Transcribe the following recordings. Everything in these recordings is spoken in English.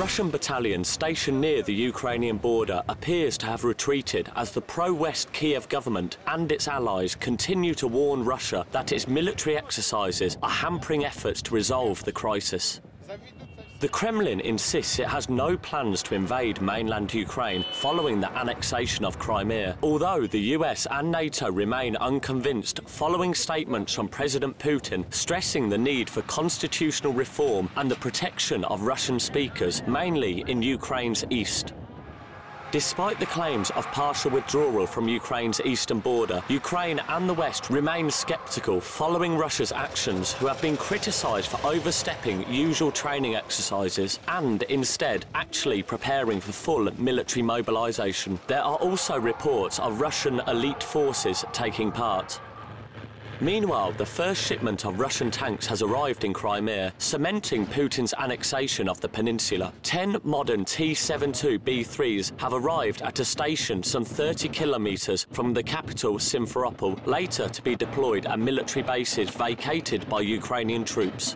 Russian battalion stationed near the Ukrainian border appears to have retreated as the pro-West Kiev government and its allies continue to warn Russia that its military exercises are hampering efforts to resolve the crisis. The Kremlin insists it has no plans to invade mainland Ukraine following the annexation of Crimea, although the US and NATO remain unconvinced following statements from President Putin stressing the need for constitutional reform and the protection of Russian speakers, mainly in Ukraine's east. Despite the claims of partial withdrawal from Ukraine's eastern border, Ukraine and the West remain sceptical following Russia's actions, who have been criticised for overstepping usual training exercises and instead actually preparing for full military mobilisation. There are also reports of Russian elite forces taking part. Meanwhile, the first shipment of Russian tanks has arrived in Crimea, cementing Putin's annexation of the peninsula. 10 modern T-72B3s have arrived at a station some 30 kilometres from the capital Simferopol, later to be deployed at military bases vacated by Ukrainian troops.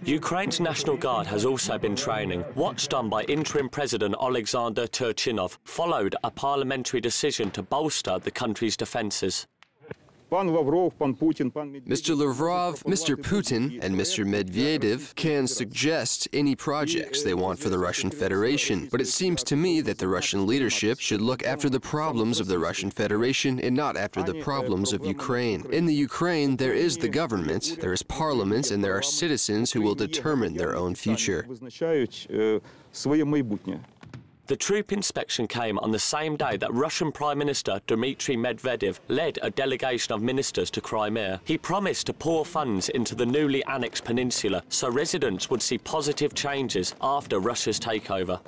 Ukraine's National Guard has also been training. Watched on by interim President Alexander Turchinov, followed a parliamentary decision to bolster the country's defences. Mr. Lavrov, Mr. Putin, and Mr. Medvedev can suggest any projects they want for the Russian Federation, but it seems to me that the Russian leadership should look after the problems of the Russian Federation and not after the problems of Ukraine. In the Ukraine, there is the government, there is parliament, and there are citizens who will determine their own future. The troop inspection came on the same day that Russian Prime Minister Dmitry Medvedev led a delegation of ministers to Crimea. He promised to pour funds into the newly annexed peninsula so residents would see positive changes after Russia's takeover.